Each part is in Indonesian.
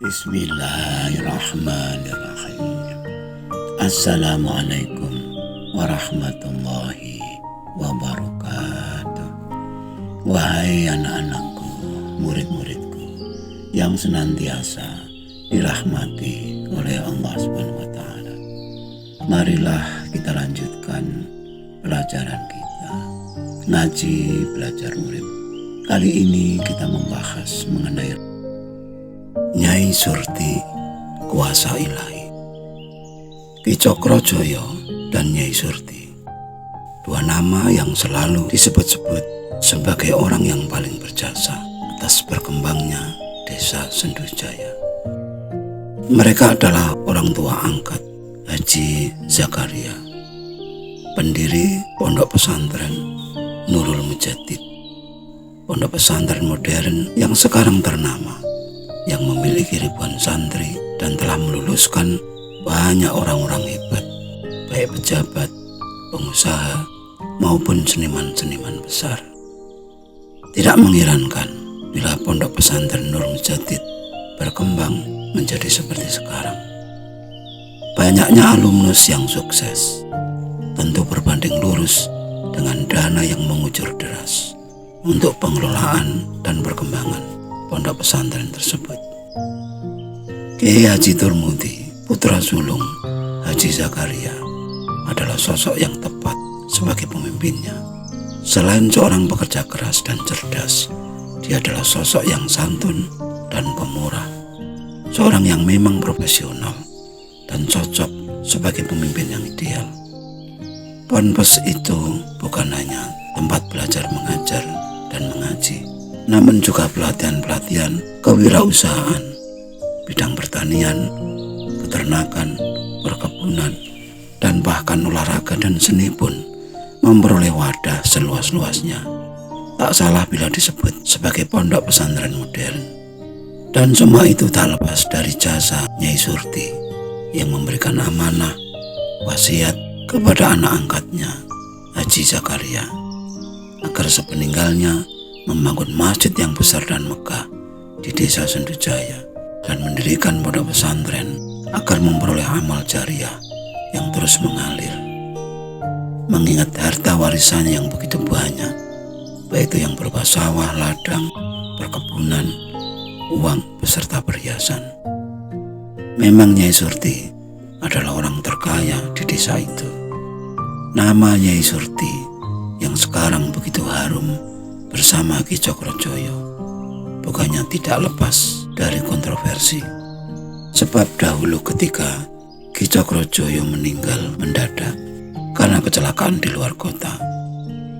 Bismillahirrahmanirrahim. Assalamualaikum warahmatullahi wabarakatuh. Wahai anak-anakku, murid-muridku yang senantiasa dirahmati oleh Allah Subhanahu wa Ta'ala, marilah kita lanjutkan pelajaran kita, ngaji belajar murid. Kali ini kita membahas mengenai Nyai Surti, kuasa ilahi. Ki Cokrojoyo dan Nyai Surti, dua nama yang selalu disebut-sebut sebagai orang yang paling berjasa atas berkembangnya desa Sendujaya. Mereka adalah orang tua angkat Haji Zakaria, pendiri pondok pesantren Nurul Mujadid, pondok pesantren modern yang sekarang ternama, yang memiliki ribuan santri dan telah meluluskan banyak orang-orang hebat, baik pejabat, pengusaha, maupun seniman-seniman besar. Tidak mengherankan bila pondok pesantren Nur Mujadid berkembang menjadi seperti sekarang. Banyaknya alumnus yang sukses tentu berbanding lurus dengan dana yang mengucur deras untuk pengelolaan dan perkembangan pondok pesantren tersebut. Kiai Haji Turmudi, putra sulung Haji Zakaria, adalah sosok yang tepat sebagai pemimpinnya. Selain seorang pekerja keras dan cerdas, dia adalah sosok yang santun dan pemurah, seorang yang memang profesional dan cocok sebagai pemimpin yang ideal. Ponpes itu bukan hanya tempat belajar mengajar dan mengaji, namun juga pelatihan-pelatihan kewirausahaan, bidang pertanian, peternakan, perkebunan, dan bahkan olahraga dan seni pun memperoleh wadah seluas-luasnya. Tak salah bila disebut sebagai pondok pesantren modern. Dan semua itu tak lepas dari jasa Nyai Surti yang memberikan amanah, wasiat kepada anak angkatnya, Haji Zakaria, agar sepeninggalnya membangun masjid yang besar dan megah di desa Sendujaya dan mendirikan pondok pesantren agar memperoleh amal jariah yang terus mengalir. Mengingat harta warisannya yang begitu banyak, baik itu yang berupa sawah, ladang, perkebunan, uang, beserta perhiasan. Memang Nyai Surti adalah orang terkaya di desa itu. Nama Nyai Surti yang sekarang begitu harum bersama Ki Cokrojoyo bukannya tidak lepas dari kontroversi. Sebab dahulu ketika Ki Cokrojoyo meninggal mendadak karena kecelakaan di luar kota,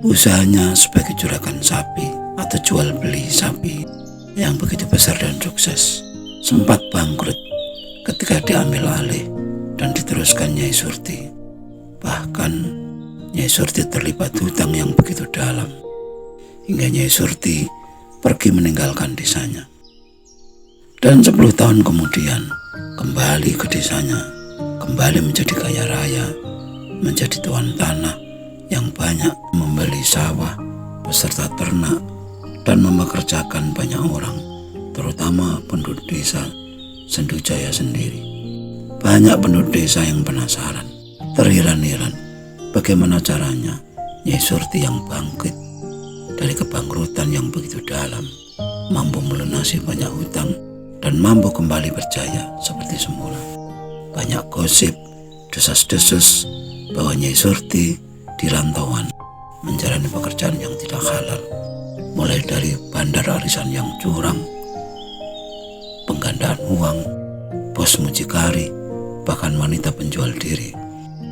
usahanya sebagai juragan sapi atau jual beli sapi yang begitu besar dan sukses sempat bangkrut ketika diambil alih dan diteruskan Nyai Surti. Bahkan Nyai Surti terlibat hutang yang begitu dalam hingga Nyai Surti pergi meninggalkan desanya. Dan 10 tahun kemudian kembali ke desanya, kembali menjadi kaya raya, menjadi tuan tanah yang banyak membeli sawah beserta ternak dan mempekerjakan banyak orang, terutama penduduk desa Sendujaya sendiri. Banyak penduduk desa yang penasaran, terheran-heran bagaimana caranya Nyai Surti yang bangkit dari kebangkrutan yang begitu dalam, mampu melunasi banyak hutang, dan mampu kembali berjaya seperti semula. Banyak gosip, desas-desus bahwa Nyai Surti di rantauan menjalani pekerjaan yang tidak halal, mulai dari bandar arisan yang curang, penggandaan uang, bos mucikari, bahkan wanita penjual diri.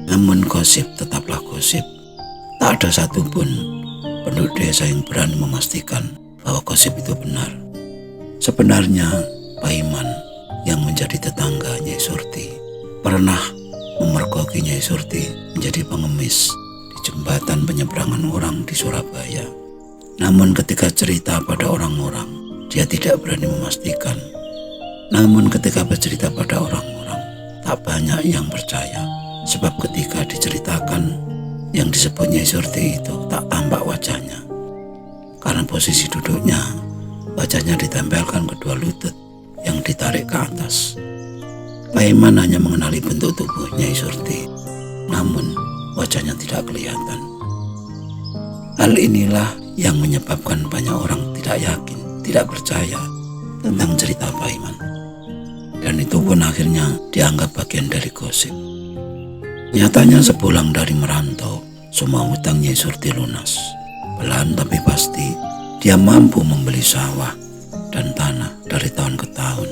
Namun gosip tetaplah gosip. Tak ada satupun penduduk desa yang berani memastikan bahwa gosip itu benar. Sebenarnya Paiman yang menjadi tetangga Nyai Surti pernah memergoki Nyai Surti menjadi pengemis di jembatan penyeberangan orang di Surabaya. Namun ketika cerita pada orang-orang, dia tidak berani memastikan. Namun ketika bercerita pada orang-orang, tak banyak yang percaya. Sebab ketika diceritakan, yang disebut Nyai Surti itu tak tampak wajahnya. Karena posisi duduknya, wajahnya ditempelkan kedua lutut yang ditarik ke atas. Paiman hanya mengenali bentuk tubuh Nyai Surti, namun wajahnya tidak kelihatan. Hal inilah yang menyebabkan banyak orang tidak yakin, tidak percaya tentang cerita Paiman. Dan itu pun akhirnya dianggap bagian dari gosip. Nyatanya sepulang dari merantau, semua hutang Nyai Surti lunas. Pelan tapi pasti, dia mampu membeli sawah dan tanah dari tahun ke tahun.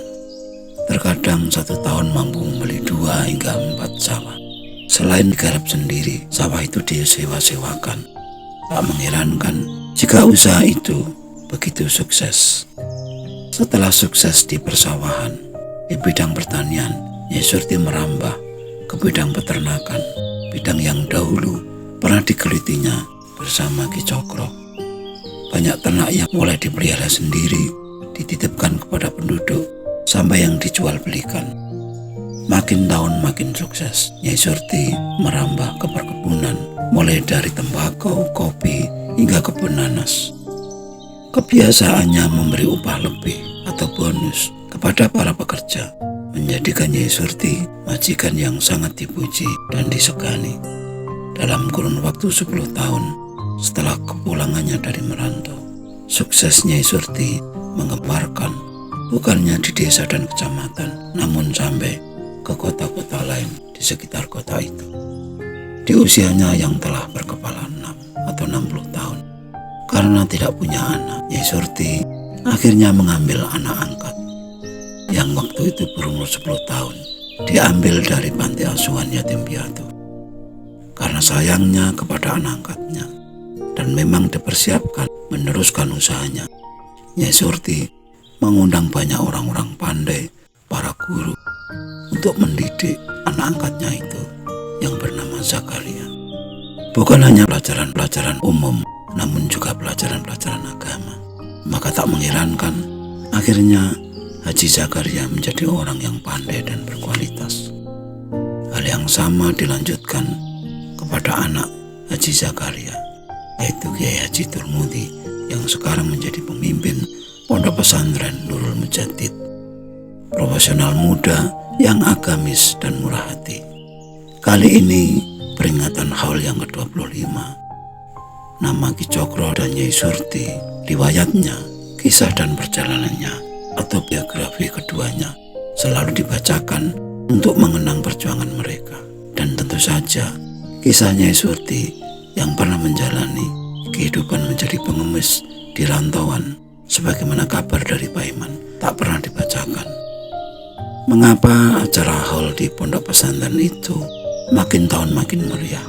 Terkadang 1 tahun mampu membeli 2 hingga 4 sawah. Selain digarap sendiri, sawah itu disewa-sewakan. Tak mengherankan jika usaha itu begitu sukses. Setelah sukses di persawahan, di bidang pertanian, Nyai Surti merambah ke bidang peternakan, bidang yang dahulu pernah digelitinya bersama Ki Cokro. Banyak ternak yang mulai dipelihara sendiri, dititipkan kepada penduduk, sampai yang dijual belikan. Makin tahun makin sukses, Nyai Surti merambah ke perkebunan, mulai dari tembakau, kopi, hingga kebun nanas. Kebiasaannya memberi upah lebih atau bonus kepada para pekerja, menjadikan Nyai Surti majikan yang sangat dipuji dan disegani. Dalam kurun waktu 10 tahun setelah kepulangannya dari merantau, sukses Nyai Surti mengembarkan bukannya di desa dan kecamatan, namun sampai ke kota-kota lain di sekitar kota itu. Di usianya yang telah berkepala 6 atau 60 tahun, karena tidak punya anak, Nyai Surti akhirnya mengambil anak angkat yang waktu itu berumur 10 tahun, diambil dari panti asuhan yatim piatu. Karena sayangnya kepada anak angkatnya dan memang dipersiapkan meneruskan usahanya, Nyai Surti mengundang banyak orang-orang pandai, para guru, untuk mendidik anak angkatnya itu yang bernama Zakaria. Bukan hanya pelajaran-pelajaran umum, namun juga pelajaran-pelajaran agama. Maka tak mengherankan, akhirnya Haji Zakaria menjadi orang yang pandai dan berkualitas. Hal yang sama dilanjutkan kepada anak Haji Zakaria, yaitu Kiai Haji Turmudi, yang sekarang menjadi pemimpin Pondok Pesantren Nurul Mujadid. Profesional muda yang agamis dan murah hati. Kali ini peringatan haul yang ke-25. Nama Ki Cokro dan Nyai Surti, riwayatnya, kisah dan perjalanannya atau biografi keduanya selalu dibacakan untuk mengenang perjuangan mereka. Dan tentu saja kisah Nyai Surti yang pernah menjalani kehidupan menjadi pengemis di rantauan sebagaimana kabar dari Paiman tak pernah dibacakan. Mengapa acara haul di pondok pesantren itu makin tahun makin meriah?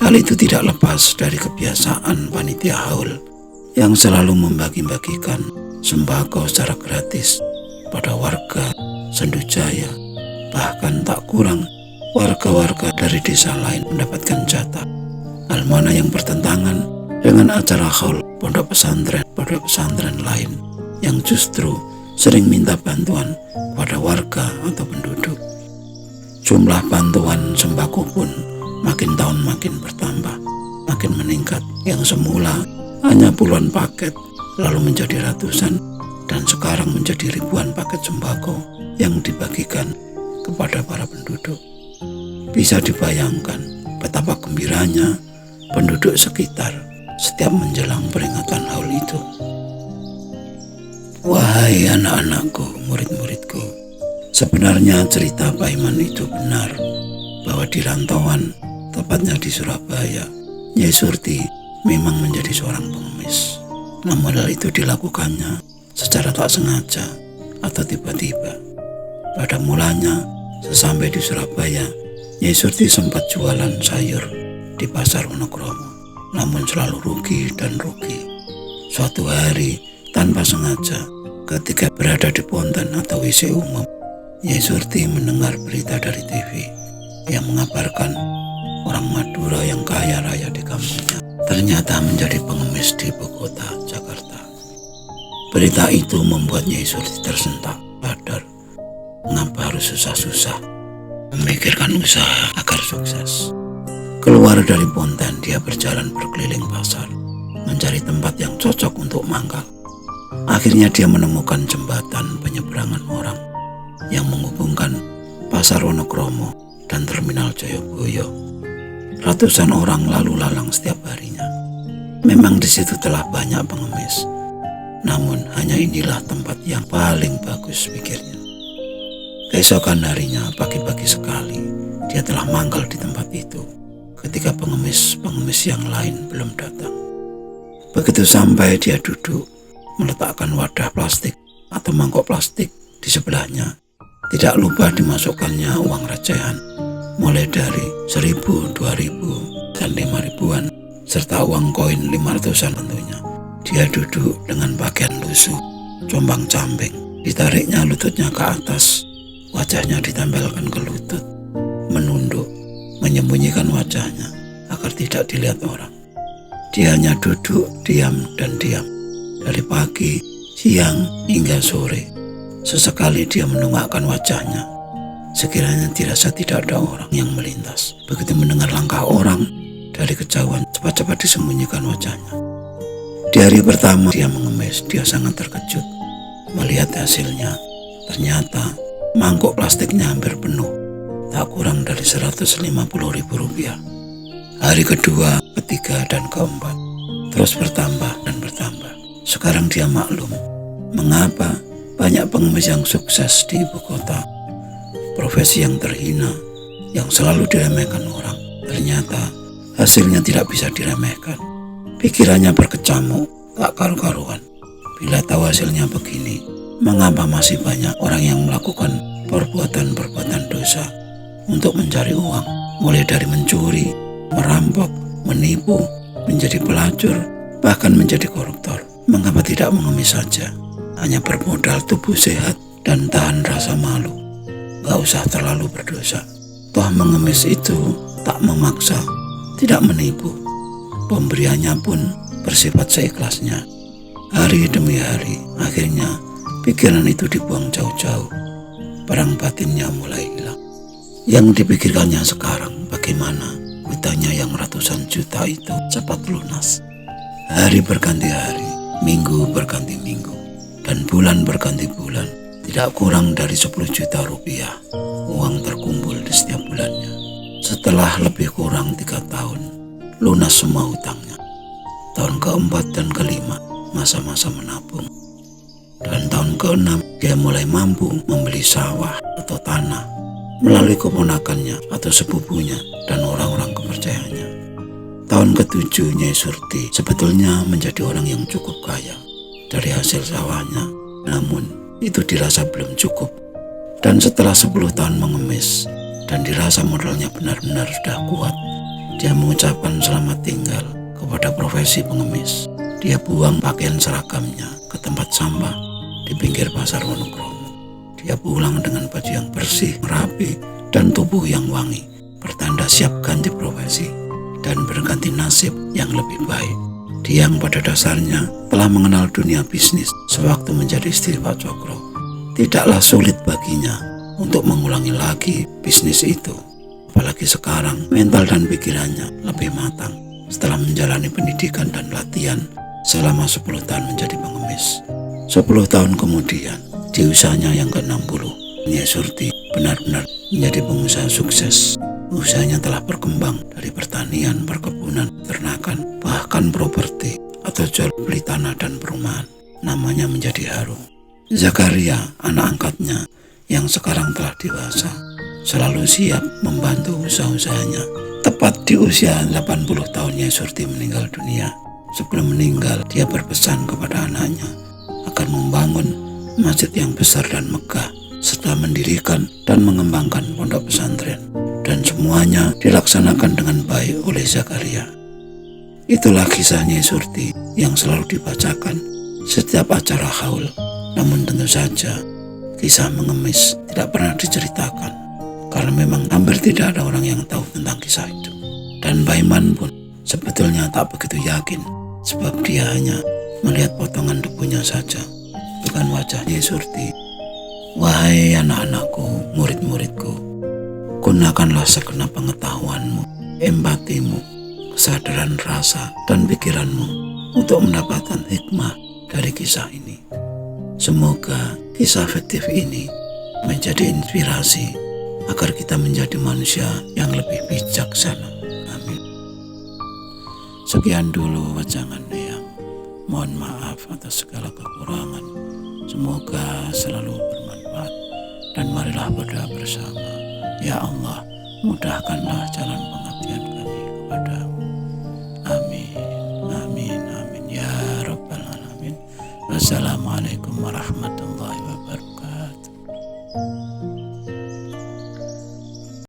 Hal itu tidak lepas dari kebiasaan panitia haul yang selalu membagi-bagikan sembako secara gratis pada warga Sendujaya. Bahkan tak kurang warga-warga dari desa lain mendapatkan jatah. Hal mana yang bertentangan dengan acara haul pondok pesantren lain yang justru sering minta bantuan kepada warga atau penduduk. Jumlah bantuan sembako pun makin tahun makin bertambah, makin meningkat. Yang semula hanya puluhan paket, lalu menjadi ratusan, dan sekarang menjadi ribuan paket sembako yang dibagikan kepada para penduduk. Bisa dibayangkan betapa gembiranya penduduk sekitar setiap menjelang peringatan haul itu. Wahai anak-anakku, murid-muridku, sebenarnya cerita Paiman itu benar, bahwa di rantauan, tepatnya di Surabaya, Nyai Surti memang menjadi seorang pengemis. Namun hal itu dilakukannya secara tak sengaja atau tiba-tiba. Pada mulanya, sesampai di Surabaya, Nyai Surti sempat jualan sayur di pasar Wonokromo, namun selalu rugi dan rugi. Suatu hari, tanpa sengaja, ketika berada di ponten atau WC umum, Nyai Surti mendengar berita dari TV yang mengabarkan orang Madura yang kaya raya di kampungnya ternyata menjadi pengemis di ibu kota Jakarta. Berita itu membuat Nyai Surti tersentak, sadar mengapa harus susah-susah memikirkan usaha agar sukses. Keluar dari ponten, dia berjalan berkeliling pasar, mencari tempat yang cocok untuk mangkal. Akhirnya dia menemukan jembatan penyeberangan orang yang menghubungkan Pasar Wonokromo dan Terminal Joyoboyo. Ratusan orang lalu lalang setiap harinya. Memang di situ telah banyak pengemis, namun hanya inilah tempat yang paling bagus, pikirnya. Keesokan harinya, pagi-pagi sekali, dia telah mangkal di tempat itu ketika pengemis-pengemis yang lain belum datang. Begitu sampai, dia duduk, meletakkan wadah plastik atau mangkok plastik di sebelahnya. Tidak lupa dimasukkannya uang recehan, mulai dari 1.000, 2.000, dan 5.000-an, serta uang koin 500-an tentunya. Dia duduk dengan pakaian lusuh, combang-cambing, ditariknya lututnya ke atas, wajahnya ditempelkan ke lutut, menunduk, menyembunyikan wajahnya agar tidak dilihat orang. Dia hanya duduk, diam dan diam, dari pagi, siang, hingga sore. Sesekali dia menunggakkan wajahnya, sekiranya dirasa tidak ada orang yang melintas. Begitu mendengar langkah orang dari kejauhan, cepat-cepat disembunyikan wajahnya. Di hari pertama dia mengemis, dia sangat terkejut melihat hasilnya. Ternyata mangkok plastiknya hampir penuh, tak kurang dari Rp150.000. Hari kedua, ketiga, dan keempat terus bertambah dan bertambah. Sekarang dia maklum mengapa banyak pengemis yang sukses di ibu kota, profesi yang terhina, yang selalu diremehkan orang. Ternyata hasilnya tidak bisa diremehkan. Pikirannya berkecamuk, tak karu-karuan. Bila tahu hasilnya begini, mengapa masih banyak orang yang melakukan perbuatan-perbuatan dosa untuk mencari uang, mulai dari mencuri, merampok, menipu, menjadi pelacur, bahkan menjadi koruptor. Mengapa tidak mengemis saja? Hanya bermodal tubuh sehat dan tahan rasa malu. Gak usah terlalu berdosa. Toh mengemis itu tak memaksa, tidak menipu. Pemberiannya pun bersifat seikhlasnya. Hari demi hari, akhirnya pikiran itu dibuang jauh-jauh. Perang batinnya mulai hilang. Yang dipikirkannya sekarang, bagaimana hutangnya yang ratusan juta itu cepat lunas. Hari berganti hari, minggu berganti minggu, dan bulan berganti bulan. Tidak kurang dari 10 juta rupiah uang terkumpul di setiap bulannya. Setelah lebih kurang 3 tahun, lunas semua hutangnya. Tahun keempat dan kelima, masa-masa menabung. Dan tahun keenam, dia mulai mampu membeli sawah atau tanah melalui keponakannya atau sepupunya dan orang-orang kepercayaannya. Tahun ketujuh, Nyai Surti sebetulnya menjadi orang yang cukup kaya dari hasil sawahnya, namun itu dirasa belum cukup. Dan setelah 10 tahun mengemis dan dirasa modalnya benar-benar sudah kuat, dia mengucapkan selamat tinggal kepada profesi pengemis. Dia buang pakaian seragamnya ke tempat sampah di pinggir Pasar Wonokromo. Dia pulang dengan baju yang bersih, rapi, dan tubuh yang wangi, pertanda siap ganti profesi dan berganti nasib yang lebih baik. Dia yang pada dasarnya telah mengenal dunia bisnis sewaktu menjadi istri Pak Cokro. Tidaklah sulit baginya untuk mengulangi lagi bisnis itu. Apalagi sekarang mental dan pikirannya lebih matang setelah menjalani pendidikan dan latihan selama 10 tahun menjadi pengemis. 10 tahun kemudian, di usahanya yang ke-60, Nyai Surti benar-benar menjadi pengusaha sukses. Usahanya telah berkembang dari pertanian, perkebunan, ternakan, bahkan properti atau jual beli tanah dan perumahan. Namanya menjadi harum. Zakaria, anak angkatnya yang sekarang telah dewasa, selalu siap membantu usaha-usahanya. Tepat di usia 80 tahun Nyai Surti meninggal dunia. Sebelum meninggal, dia berpesan kepada anaknya akan membangun masjid yang besar dan megah, serta mendirikan dan mengembangkan pondok pesantren. Dan semuanya dilaksanakan dengan baik oleh Zakaria. Itulah kisah Nyai Surti yang selalu dibacakan setiap acara haul. Namun tentu saja kisah mengemis tidak pernah diceritakan, karena memang hampir tidak ada orang yang tahu tentang kisah itu. Dan Baiman pun sebetulnya tak begitu yakin, sebab dia hanya melihat potongan debunya saja, bukan wajah Nyai Surti. Wahai anak-anakku, murid-muridku, gunakanlah segenap pengetahuanmu, empatimu, kesadaran rasa, dan pikiranmu untuk mendapatkan hikmah dari kisah ini. Semoga kisah fiktif ini menjadi inspirasi agar kita menjadi manusia yang lebih bijaksana. Amin. Sekian dulu wajangan yang mohon maaf atas segala kekurangan. Semoga selalu bermanfaat dan marilah berdoa bersama. Ya Allah, mudahkanlah jalan pengabdian kami kepadamu. Amin, amin, amin ya rabbal alamin. Wassalamualaikum warahmatullahi wabarakatuh.